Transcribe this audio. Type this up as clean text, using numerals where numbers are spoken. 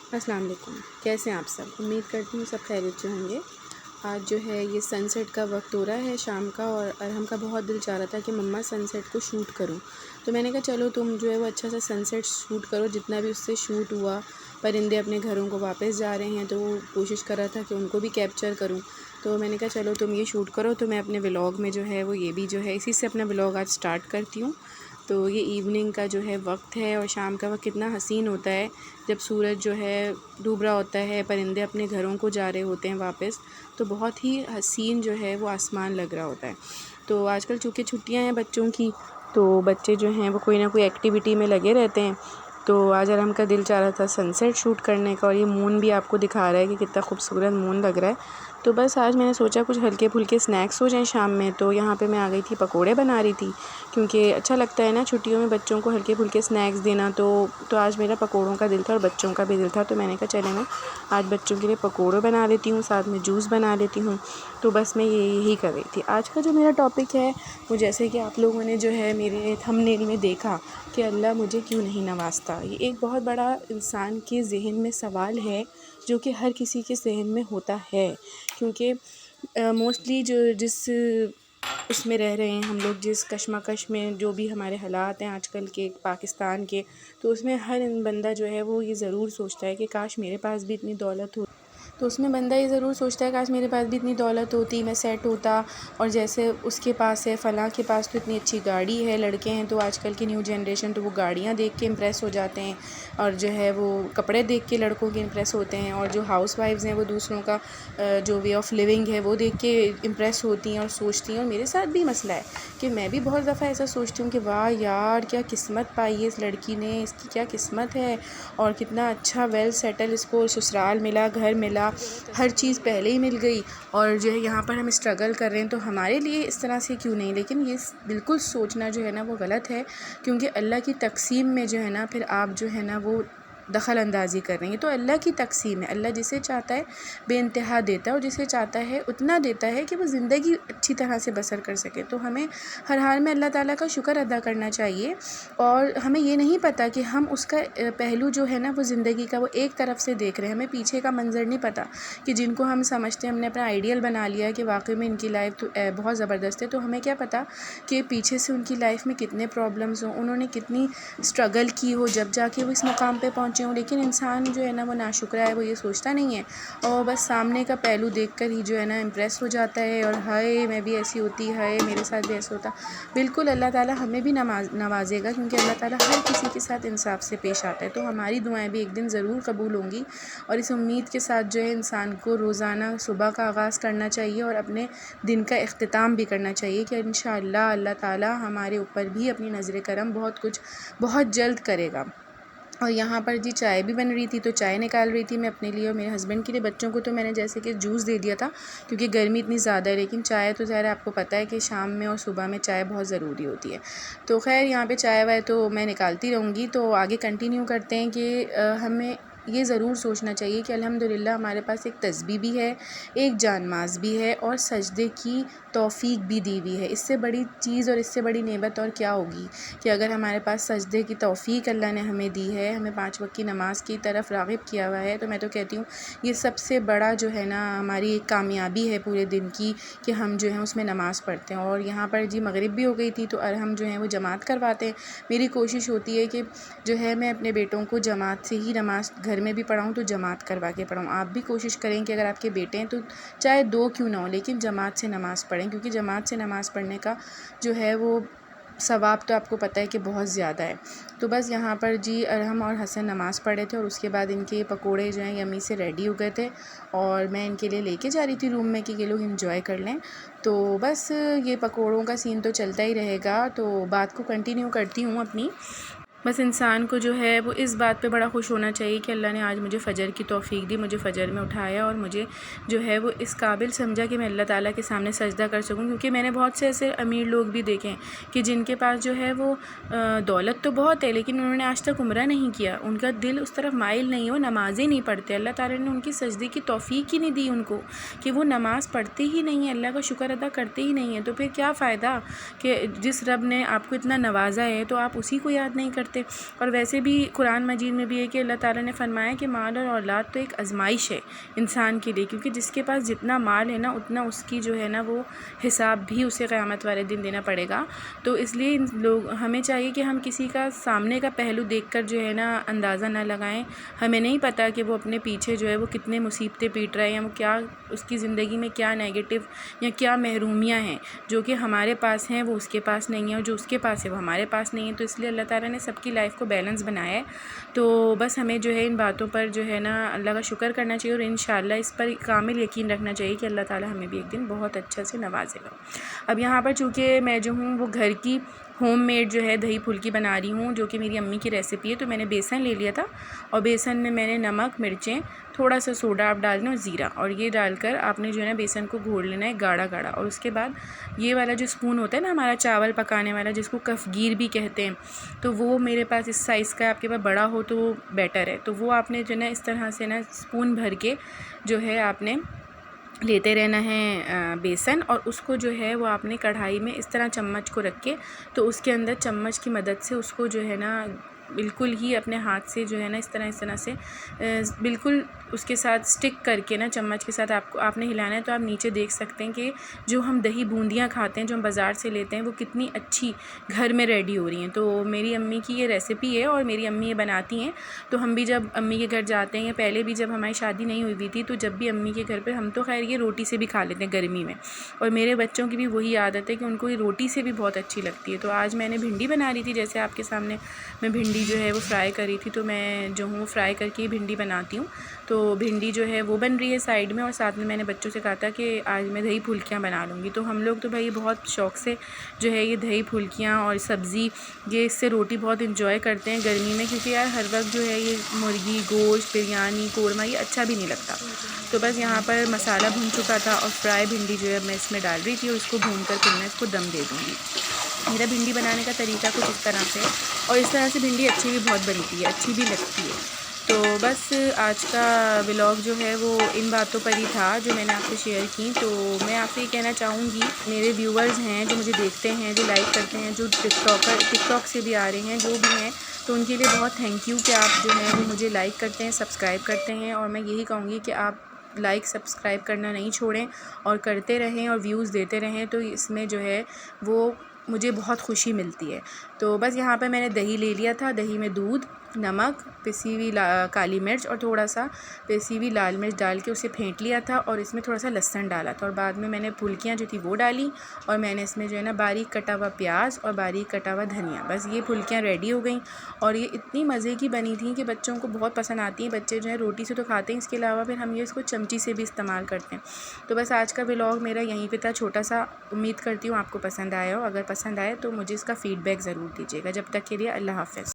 अस्सलाम वालेकुम। कैसे हैं आप सब? उम्मीद करती हूँ सब खैरियत से होंगे। आज जो है ये सनसेट का वक्त हो रहा है शाम का, और अरहम का बहुत दिल चाह रहा था कि मम्मा सनसेट को शूट करूँ। तो मैंने कहा चलो तुम जो है वो अच्छा सा सनसेट शूट करो। जितना भी उससे शूट हुआ, परिंदे अपने घरों को वापस जा रहे हैं तो वो कोशिश कर रहा था कि उनको भी कैप्चर करूँ। तो मैंने कहा चलो तुम ये शूट करो। तो मैं अपने व्लॉग में जो है वो ये भी जो है इसी से अपना व्लॉग आज स्टार्ट करती हूँ। तो ये इवनिंग का जो है वक्त है, और शाम का वक्त कितना हसीन होता है जब सूरज जो है डूब रहा होता है, परिंदे अपने घरों को जा रहे होते हैं वापस। तो बहुत ही हसीन जो है वो आसमान लग रहा होता है। तो आजकल चूँकि छुट्टियां हैं बच्चों की, तो बच्चे जो हैं वो कोई ना कोई एक्टिविटी में लगे रहते हैं। तो आज अरहम का दिल चाह रहा था सनसेट शूट करने का, और ये मून भी आपको दिखा रहा है कि कितना खूबसूरत मून लग रहा है। तो बस आज मैंने सोचा कुछ हल्के फुल्के स्नैक्स हो जाएं शाम में। तो यहाँ पे मैं आ गई थी, पकोड़े बना रही थी, क्योंकि अच्छा लगता है ना छुट्टियों में बच्चों को हल्के फुल्के स्नैक्स देना। तो आज मेरा पकोड़ों का दिल था और बच्चों का भी दिल था। तो मैंने कहा चले मैं आज बच्चों के लिए पकोड़े बना लेती हूँ, साथ में जूस बना लेती हूँ। तो बस मैं यही कर रही थी। आज का जो मेरा टॉपिक है वो, जैसे कि आप लोगों ने जो है मेरे थंबनेल में देखा कि अल्लाह मुझे क्यों नहीं नवाजता, ये एक बहुत बड़ा इंसान के ज़हन में सवाल है, जो कि हर किसी के ज़हन में होता है। क्योंकि मोस्टली जो जिस उसमें रह रहे हैं हम लोग, जिस कशमकश में जो भी हमारे हालात हैं आजकल के पाकिस्तान के, तो उसमें हर बंदा जो है वो ये ज़रूर सोचता है कि काश मेरे पास भी इतनी दौलत हो। तो उसमें बंदा ये ज़रूर सोचता है काश मेरे पास भी इतनी दौलत होती, मैं सेट होता। और जैसे उसके पास है, फ़लाँ के पास तो इतनी अच्छी गाड़ी है, लड़के हैं तो आजकल की न्यू जनरेशन तो वो गाड़ियाँ देख के इम्प्रेस हो जाते हैं, और जो है वो कपड़े देख के लड़कों के इम्प्रेस होते हैं। और जो हाउस वाइफ्स हैं वो दूसरों का जो वे ऑफ़ लिविंग है वो देख के इम्प्रेस होती हैं और सोचती हैं। और मेरे साथ भी मसला है कि मैं भी बहुत दफ़ा ऐसा सोचती हूँ कि वाह यार, क्या किस्मत पाई है इस लड़की ने, इसकी क्या किस्मत है, और कितना अच्छा वेल सेटल इसको ससुराल मिला, घर मिला, हर चीज़ पहले ही मिल गई। और जो है यहाँ पर हम स्ट्रगल कर रहे हैं, तो हमारे लिए इस तरह से क्यों नहीं। लेकिन ये बिल्कुल सोचना जो है ना वो गलत है, क्योंकि अल्लाह की तक़सीम में जो है ना फिर आप जो है ना वो दखल अंदाज़ी कर रही हैं। तो अल्लाह की तक़सीम है, अल्लाह जिसे चाहता है बेइंतहा देता है, और जिसे चाहता है उतना देता है कि वो ज़िंदगी अच्छी तरह से बसर कर सके। तो हमें हर हाल में अल्लाह ताला का शुक्र अदा करना चाहिए। और हमें ये नहीं पता कि हम उसका पहलू जो है ना वो ज़िंदगी का वो एक तरफ से देख रहे हैं, हमें पीछे का मंज़र नहीं पता कि जिनको हम समझते हैं, हमने अपना आइडियल बना लिया है कि वाकई में इनकी लाइफ तो बहुत ज़बरदस्त है। तो हमें क्या पता कि पीछे से उनकी लाइफ में कितने प्रॉब्लम्स हों, उन्होंने कितनी स्ट्रगल की हो जब जाके वो इस मुकाम पे पहुँचे हों। लेकिन इंसान जो है ना वो नाशुक्र है, वो ये सोचता नहीं है, और बस सामने का पहलू देखकर ही जो है ना इम्प्रेस हो जाता है, और हाय मैं भी ऐसी होती, हाय मेरे साथ भी ऐसा होता। बिल्कुल अल्लाह ताला हमें भी नवाजेगा, क्योंकि अल्लाह ताला हर किसी के साथ इंसाफ से पेश आता है। तो हमारी दुआएं भी एक दिन ज़रूर कबूल होंगी, और इस उम्मीद के साथ जो है इंसान को रोज़ाना सुबह का आगाज़ करना चाहिए, और अपने दिन का इख्तिताम भी करना चाहिए कि इंशाअल्लाह अल्लाह ताला हमारे ऊपर भी अपनी नज़र करम बहुत जल्द करेगा। और यहाँ पर जी चाय भी बन रही थी, तो चाय निकाल रही थी मैं अपने लिए और मेरे हस्बैंड के लिए। बच्चों को तो मैंने जैसे कि जूस दे दिया था, क्योंकि गर्मी इतनी ज़्यादा है, लेकिन चाय तो ज़ाहिर है आपको पता है कि शाम में और सुबह में चाय बहुत ज़रूरी होती है। तो खैर यहाँ पे चाय वाय तो मैं निकालती रहूँगी। तो आगे कंटिन्यू करते हैं कि हमें ये ज़रूर सोचना चाहिए कि अल्हम्दुलिल्लाह हमारे पास एक तस्बीह भी है, एक जानमाज़ भी है, और सजदे की तौफ़ीक भी दी हुई है। इससे बड़ी चीज़ और इससे बड़ी नेमत और क्या होगी कि अगर हमारे पास सजदे की तौफ़ीक अल्लाह ने हमें दी है, हमें 5 वक्त की नमाज़ की तरफ राग़िब किया हुआ है। तो मैं तो कहती हूँ ये सबसे बड़ा जो है ना हमारी एक कामयाबी है पूरे दिन की, कि हम जो है उसमें नमाज़ पढ़ते हैं। और यहाँ पर जी मगरिब भी हो गई थी, तो हम जो है वो जमात करवाते हैं। मेरी कोशिश होती है कि जो है मैं अपने बेटों को जमात से ही नमाज़ घर में भी पढ़ाऊँ, तो जमात करवा के पढ़ाऊँ। आप भी कोशिश करें कि अगर आपके बेटे हैं तो चाहे 2 क्यों ना हो, लेकिन जमात से नमाज़ पढ़ें, क्योंकि जमात से नमाज़ पढ़ने का जो है वो सवाब तो आपको पता है कि बहुत ज़्यादा है। तो बस यहाँ पर जी अरहम और हसन नमाज़ पढ़े थे, और उसके बाद इनके पकोड़े जो हैं यम्मी से रेडी हो गए थे, और मैं इनके लिए लेके जा रही थी रूम में कि ये लोग इंजॉय कर लें। तो बस ये पकोड़ों का सीन तो चलता ही रहेगा, तो बात को कंटिन्यू करती हूँ अपनी। बस इंसान को जो है वो इस बात पे बड़ा खुश होना चाहिए कि अल्लाह ने आज मुझे फ़जर की तौफ़ीक दी, मुझे फ़जर में उठाया, और मुझे जो है वो इस काबिल समझा कि मैं अल्लाह ताला के सामने सजदा कर सकूं। क्योंकि मैंने बहुत से ऐसे अमीर लोग भी देखे हैं कि जिनके पास जो है वो दौलत तो बहुत है, लेकिन उन्होंने आज तक उम्रा नहीं किया, उनका दिल उस तरफ माइल नहीं, वो नमाज़ें नहीं पढ़ते। अल्लाह ताला ने उनकी सजदे की तौफ़ीक ही नहीं दी उनको, कि वो नमाज़ पढ़ते ही नहीं है, अल्लाह का शुक्र अदा करते ही नहीं है। तो फिर क्या फ़ायदा कि जिस रब ने आपको इतना नवाजा है तो आप उसी को याद नहीं करते। सकते। और वैसे भी कुरान मजीद में भी है कि अल्लाह ताला ने फरमाया कि माल और औलाद तो एक आजमाइश है इंसान के लिए, क्योंकि जिसके पास जितना माल है ना उतना उसकी जो है ना वो हिसाब भी उसे क़यामत वाले दिन देना पड़ेगा। तो इसलिए हमें चाहिए कि हम किसी का सामने का पहलू देखकर जो है ना अंदाज़ा ना लगाएं। हमें नहीं पता कि वो अपने पीछे जो है वो कितने मुसीबतें पीट रहा है, या वो क्या उसकी ज़िंदगी में क्या नेगेटिव या क्या महरूमियाँ हैं जो कि हमारे पास हैं वो उसके पास नहीं है, और जो उसके पास है वो हमारे पास नहीं है। तो इसलिए अल्लाह ताला ने सबकी लाइफ को बैलेंस बनाया है। तो बस हमें जो है इन बातों पर जो है ना अल्लाह का शुक्र करना चाहिए, और इंशाअल्लाह इस पर कामिल यकीन रखना चाहिए कि अल्लाह ताला हमें भी एक दिन बहुत अच्छा से नवाजेगा। अब यहाँ पर चूँकि मैं जो हूँ वो घर की होममेड जो है दही फुल्की बना रही हूँ, जो कि मेरी अम्मी की रेसिपी है। तो मैंने बेसन ले लिया था, और बेसन में मैंने नमक, मिर्चें, थोड़ा सा सोडा आप डालना और ज़ीरा, और ये डालकर आपने जो है ना बेसन को घोल लेना है गाढ़ा गाढ़ा। और उसके बाद ये वाला जो स्पून होता है ना हमारा चावल पकाने वाला, जिसको कफ़गीर भी कहते हैं, तो वो मेरे पास इस साइज़ का, आपके पास बड़ा हो तो बेटर है। तो वो आपने जो है ना इस तरह से ना स्पून भर के जो है आपने लेते रहना है बेसन, और उसको जो है वो आपने कढ़ाई में इस तरह चम्मच को रख के, तो उसके अंदर चम्मच की मदद से उसको जो है ना बिल्कुल ही अपने हाथ से जो है ना इस तरह से बिल्कुल उसके साथ स्टिक करके ना चम्मच के साथ आपने हिलाना है। तो आप नीचे देख सकते हैं कि जो हम दही बूंदियाँ खाते हैं, जो हम बाज़ार से लेते हैं, वो कितनी अच्छी घर में रेडी हो रही हैं। तो मेरी अम्मी की ये रेसिपी है, और मेरी अम्मी ये बनाती हैं। तो हम भी जब अम्मी के घर जाते हैं, या पहले भी जब हमारी शादी नहीं हुई हुई थी, तो जब भी अम्मी के घर पर, हम तो खैर ये रोटी से भी खा लेते हैं गर्मी में, और मेरे बच्चों की भी वही आदत है कि उनको ये रोटी से भी बहुत अच्छी लगती है। तो आज मैंने भिंडी बना रही थी, जैसे आपके सामने मैं भिंडी जो है वो फ्राई करी थी। तो मैं जो हूँ फ्राई करके ही भिंडी बनाती हूँ। तो भिंडी जो है वो बन रही है साइड में, और साथ में मैंने बच्चों से कहा था कि आज मैं दही फुल्कियाँ बना लूँगी। तो हम लोग तो भाई बहुत शौक़ से जो है ये दही फुल्कियाँ और सब्ज़ी, ये इससे रोटी बहुत इंजॉय करते हैं गर्मी में, क्योंकि यार हर वक्त जो है ये मुर्गी गोश्त, बिरयानी, कोरमा ये अच्छा भी नहीं लगता। तो बस यहाँ पर मसाला भून चुका था, और फ्राई भिंडी जो है मैं इसमें डाल रही थी, और इसको भून कर फिर मैं इसको दम दे दूँगी। मेरा भिंडी बनाने का तरीका कुछ इस तरह से है, और इस तरह से भिंडी अच्छी भी बहुत बनती है, अच्छी भी लगती है। तो बस आज का व्लॉग जो है वो इन बातों पर ही था जो मैंने आपसे शेयर की। तो मैं आपसे ये कहना चाहूँगी, मेरे व्यूवर्स हैं जो मुझे देखते हैं, जो लाइक करते हैं, जो टिकटॉक से भी आ रहे हैं, जो भी हैं, तो उनके लिए बहुत थैंक यू कि आप जो है वो मुझे लाइक करते हैं, सब्सक्राइब करते हैं। और मैं यही कहूँगी कि आप लाइक सब्सक्राइब करना नहीं छोड़ें, और करते रहें, और व्यूज़ देते रहें। तो इसमें जो है वो मुझे बहुत खुशी मिलती है। तो बस यहाँ पे मैंने दही ले लिया था, दही में दूध, नमक, पिसी हुई काली मिर्च और थोड़ा सा पिसी हुई लाल मिर्च डाल के उसे फेंट लिया था, और इसमें थोड़ा सा लहसुन डाला था, और बाद में मैंने फुल्कियाँ जो थी वो डाली, और मैंने इसमें जो है ना बारीक कटा हुआ प्याज और बारीक कटा हुआ धनिया, बस ये फुल्कियाँ रेडी हो गई। और ये इतनी मज़े की बनी थी कि बच्चों को बहुत पसंद आती हैं। बच्चे जो है रोटी से तो खाते हैं, इसके अलावा फिर हम ये इसको चमची से भी इस्तेमाल करते हैं। तो बस आज का व्लॉग मेरा यहीं पे था, छोटा सा। उम्मीद करती हूँ आपको पसंद आया हो। अगर पसंद आए तो मुझे इसका फ़ीडबैक ज़रूर दीजिएगा। जब तक के लिए अल्लाह हाफ़िज़।